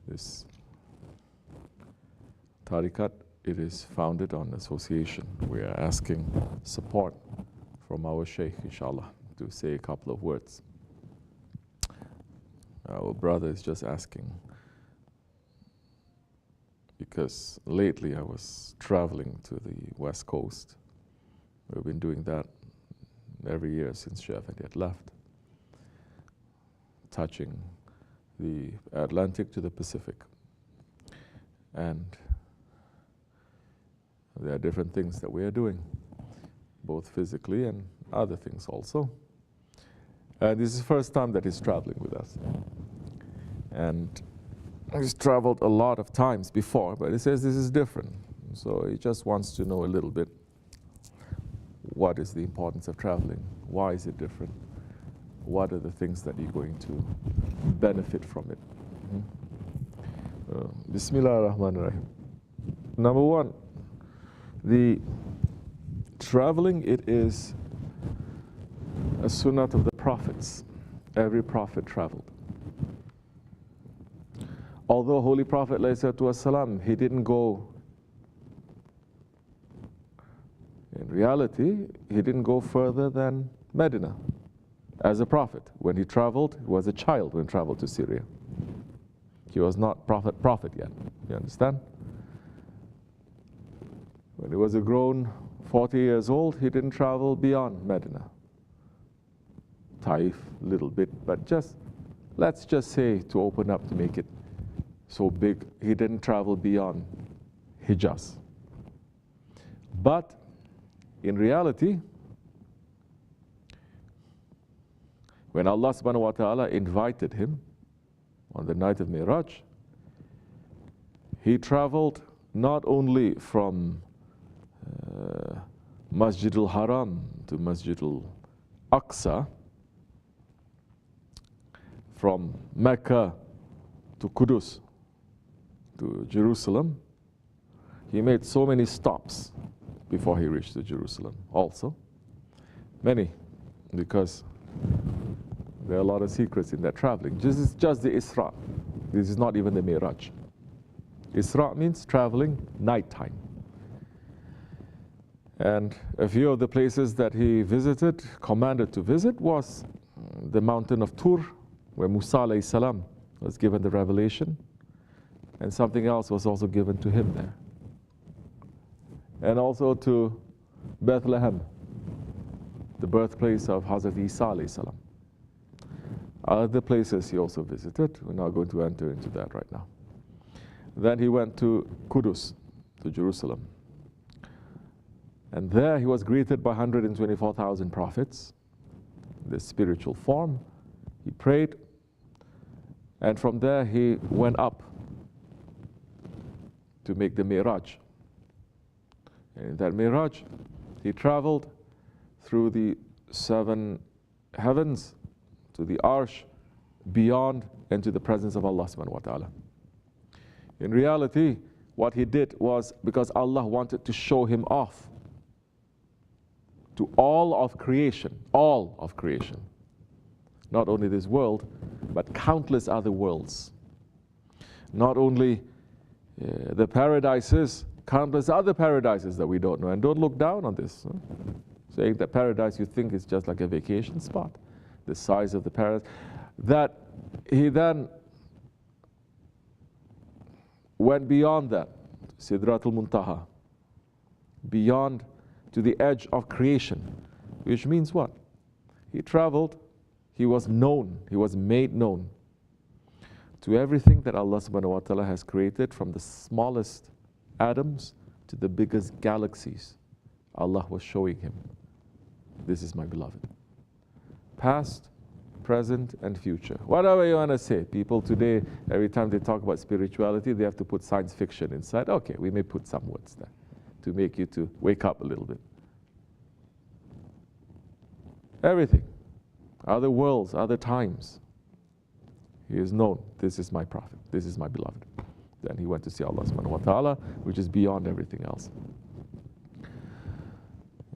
This tariqat, it is founded on association. We are asking support from our Shaykh, inshallah, to say a couple of words. Our brother is just asking, because lately I was traveling to the West Coast. We've been doing that every year since Sheikh Efendi had left, touching the Atlantic to the Pacific. And there are different things that we are doing, both physically and other things also. This is the first time that he's traveling with us. And he's traveled a lot of times before, but he says this is different. So he just wants to know a little bit, what is the importance of traveling? Why is it different? What are the things that you're going to benefit from it? Bismillah ar-Rahman ar-Rahim. Number one, the traveling, it is a sunnah of the prophets. Every prophet traveled. Although Holy Prophet ﷺ, he didn't go, in reality, he didn't go further than Medina as a prophet. When he traveled, he was a child when he traveled to Syria. He was not prophet yet, you understand? When he was a grown 40 years old, he didn't travel beyond Medina. Taif, a little bit, but let's just say, to open up, to make it so big, he didn't travel beyond Hijaz. But in reality, when Allah subhanahu wa ta'ala invited him on the night of Miraj, he traveled not only from Masjid al-Haram to Masjid al-Aqsa, from Mecca to Qudus to Jerusalem. He made so many stops before he reached to Jerusalem also. Many, because there are a lot of secrets in that traveling. This is just the Isra. This is not even the Miraj. Isra means traveling nighttime. And a few of the places that he visited, commanded to visit, was the mountain of Tur, where Musa alayhi salam was given the revelation, and something else was also given to him there. And also to Bethlehem, the birthplace of Hazrat Isa alayhi salam. Other places he also visited. We're not going to enter into that right now. Then he went to Qudus, to Jerusalem. And there he was greeted by 124,000 prophets, in the spiritual form. He prayed, and from there he went up to make the Miraj. And in that Miraj, he traveled through the 7 heavens to the Arsh, beyond, and to the presence of Allah subhanahu wa ta'ala. In reality, what he did was because Allah wanted to show him off to all of creation, not only this world, but countless other worlds. Not only the paradises, countless other paradises that we don't know. And don't look down on this. Saying that paradise you think is just like a vacation spot, the size of the paradise. That he then went beyond that, Sidratul Muntaha, beyond to the edge of creation, which means what? He traveled, he was known, he was made known to everything that Allah subhanahu wa ta'ala has created, from the smallest atoms to the biggest galaxies. Allah was showing him, this is my beloved. Past, present, and future. Whatever you want to say. People today, every time they talk about spirituality, they have to put science fiction inside. Okay, we may put some words there to make you to wake up a little bit. Everything. Other worlds, other times. He is known. This is my prophet. This is my beloved. Then he went to see Allah subhanahu wa ta'ala, which is beyond everything else.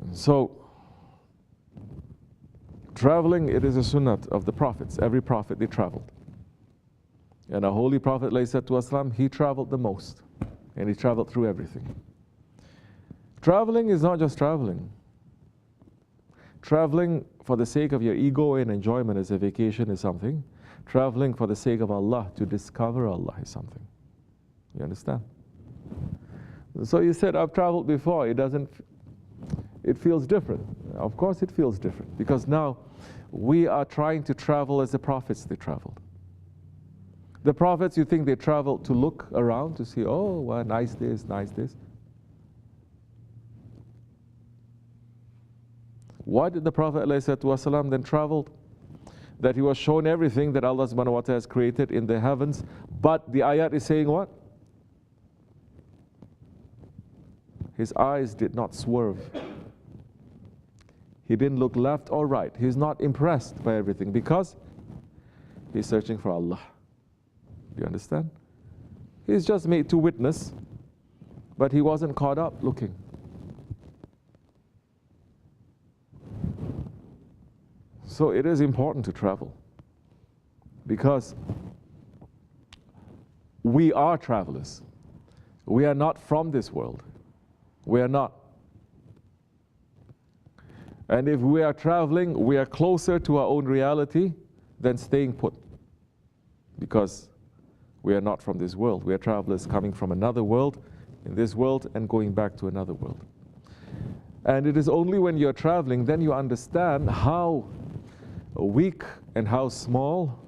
And so, Traveling, it is a sunnah of the prophets. Every prophet, they traveled. And our holy Prophet, ﷺ, he traveled the most. And he traveled through everything. Traveling is not just traveling. Traveling for the sake of your ego and enjoyment as a vacation is something. Traveling for the sake of Allah, to discover Allah, is something. You understand? So you said, I've traveled before. It feels different. Of course it feels different. Because now we are trying to travel as the prophets, they traveled. The prophets, you think they traveled to look around, to see, oh, well, nice this, nice this. Why did the Prophet ﷺ then travel? That he was shown everything that Allah subhanahu wa ta'ala has created in the heavens. But the ayat is saying what? His eyes did not swerve. He didn't look left or right. He's not impressed by everything because he's searching for Allah. Do you understand? He's just made to witness, but he wasn't caught up looking. So it is important to travel because we are travelers. We are not from this world. We are not. And if we are traveling, we are closer to our own reality than staying put. Because we are not from this world. We are travelers coming from another world, in this world, and going back to another world. And it is only when you're traveling, then you understand how weak and how small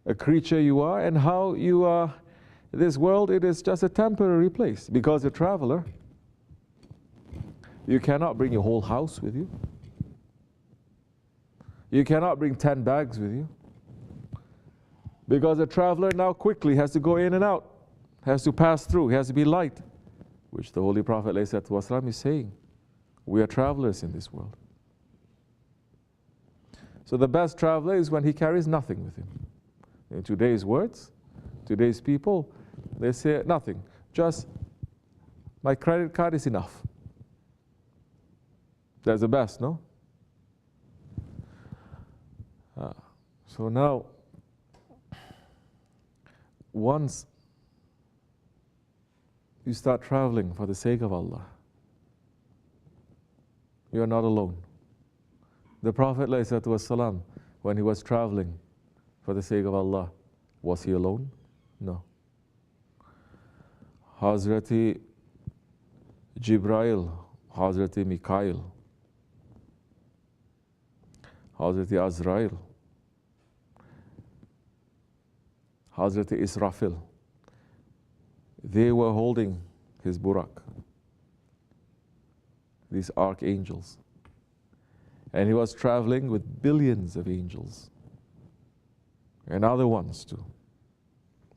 a creature you are, and how you are, this world, it is just a temporary place. Because a traveler, you cannot bring your whole house with you. You cannot bring 10 bags with you. Because a traveler now quickly has to go in and out, has to pass through, he has to be light, which the Holy Prophet ﷺ is saying. We are travelers in this world. So the best traveler is when he carries nothing with him. In today's words, today's people, they say nothing. Just, my credit card is enough. That's the best, no? So now, once you start traveling for the sake of Allah, you are not alone. The Prophet ﷺ, when he was traveling for the sake of Allah, was he alone? No. Hazrati Jibreel, Hazrati Mikael, Hazrati Azrael, Hazrati Israfil, they were holding his burak, these archangels. And he was traveling with billions of angels and other ones too.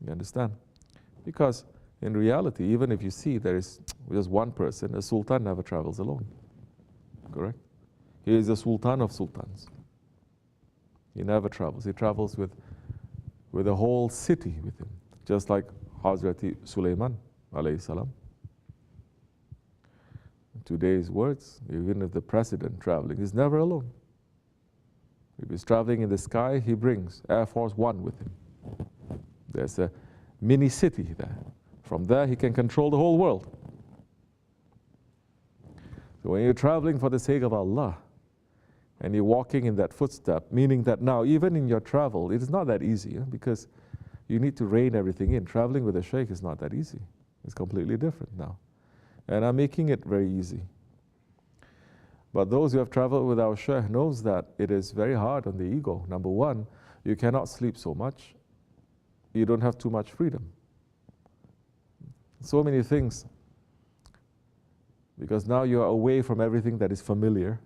You understand? Because in reality, even if you see there is just one person, a sultan never travels alone. Correct? He is the sultan of sultans. He never travels. He travels with a whole city with him, just like Hazrati Sulaiman alayhi salam. Today's words, even if the president traveling, he's never alone. If he's traveling in the sky, he brings Air Force One with him. There's a mini city there. From there, he can control the whole world. So when you're traveling for the sake of Allah, and you're walking in that footstep, meaning that now, even in your travel, it is not that easy, because you need to rein everything in. Traveling with a Shaykh is not that easy. It's completely different now. And I'm making it very easy. But those who have traveled with our Shaykh knows that it is very hard on the ego. Number one, you cannot sleep so much. You don't have too much freedom. So many things. Because now you are away from everything that is familiar.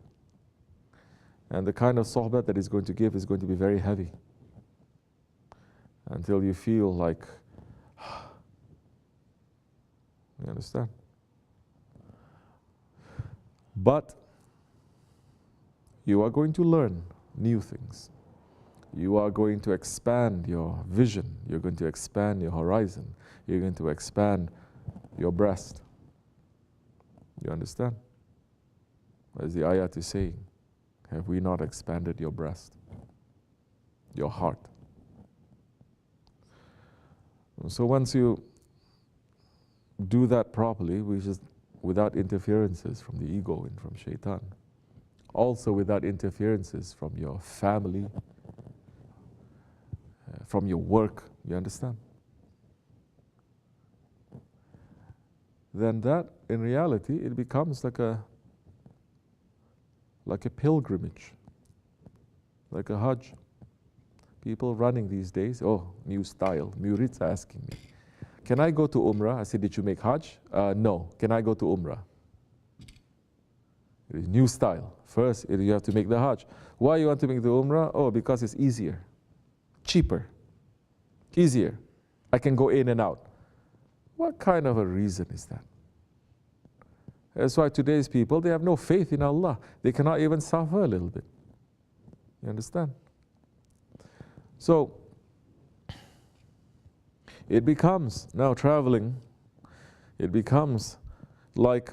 And the kind of sohbet that he's going to give is going to be very heavy. Until you feel like, you understand? But you are going to learn new things. You are going to expand your vision. You're going to expand your horizon. You're going to expand your breast. You understand? As the ayat is saying, have we not expanded your breast, your heart? So once you do that properly, which is without interferences from the ego and from shaitan, also without interferences from your family, from your work, you understand? Then that, in reality, it becomes like a pilgrimage, like a Hajj. People running these days, oh, new style. Murids asking me, can I go to Umrah? I said, did you make Hajj? No. Can I go to Umrah? It is new style. First, you have to make the Hajj. Why you want to make the Umrah? Oh, because it's easier, cheaper, easier. I can go in and out. What kind of a reason is that? That's why today's people, they have no faith in Allah. They cannot even suffer a little bit. You understand? So, it becomes, now traveling, it becomes like,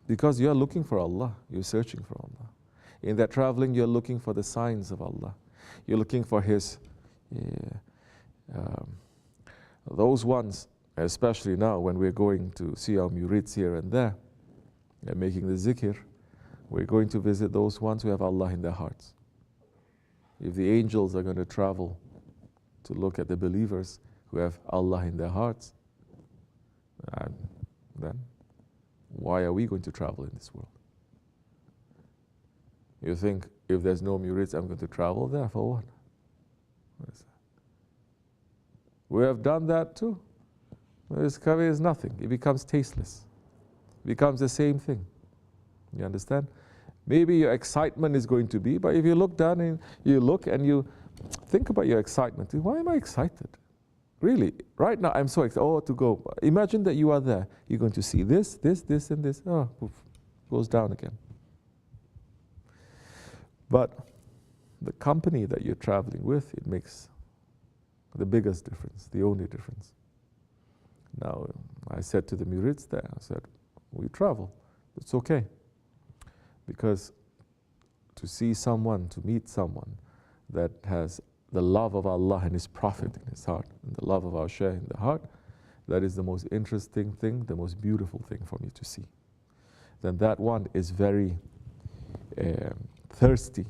because you are looking for Allah, you're searching for Allah. In that traveling, you're looking for the signs of Allah. You're looking for His, those ones, especially now when we're going to see our murids here and there, and making the zikr, we're going to visit those ones who have Allah in their hearts. If the angels are going to travel to look at the believers who have Allah in their hearts, then why are we going to travel in this world? You think if there's no murids, I'm going to travel there for what? What is that? We have done that too. This curry is nothing. It becomes tasteless. It becomes the same thing. You understand? Maybe your excitement is going to be, but if you look down and you look and you think about your excitement, why am I excited? Really, right now I'm so excited, oh, to go. Imagine that you are there. You're going to see this, this, this, and this. Oh, poof, goes down again. But the company that you're traveling with, it makes the biggest difference, the only difference. Now, I said to the murids there, I said, we travel, it's okay. Because to see someone, to meet someone that has the love of Allah and His Prophet in his heart, and the love of our Shaykh in the heart, that is the most interesting thing, the most beautiful thing for me to see. Then that one is very thirsty.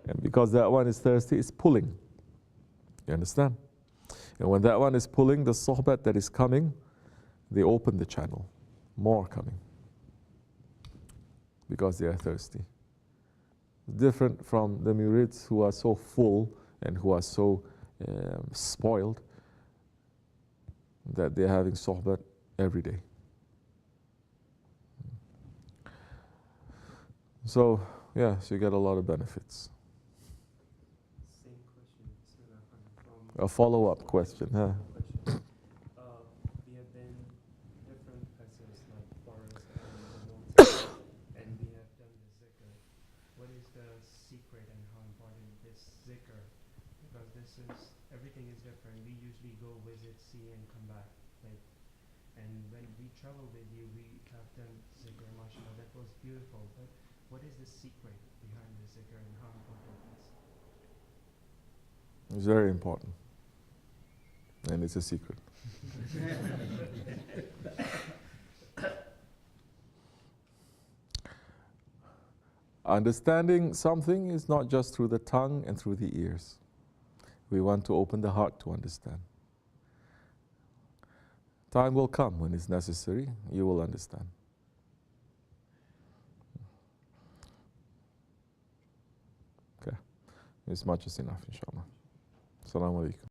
And because that one is thirsty, it's pulling. You understand? And when that one is pulling, the sohbat that is coming, they open the channel. More coming. Because they are thirsty. Different from the murids who are so full and who are so spoiled that they're having sohbat every day. So, yeah, so you get a lot of benefits. Same question. A follow-up question, huh? We have been different places like forest and the mountains, and we have done the zikr. What is the secret and how important this zikr? Because everything is different. We usually go visit, see, and come back. And when we travel with you, we have done zikr, mashallah. That was beautiful. But what is the secret behind the zikr and how important it is? It's very important. And it's a secret. Understanding something is not just through the tongue and through the ears. We want to open the heart to understand. Time will come when it's necessary, you will understand. Okay, it's much is enough, inshallah. Assalamu alaikum.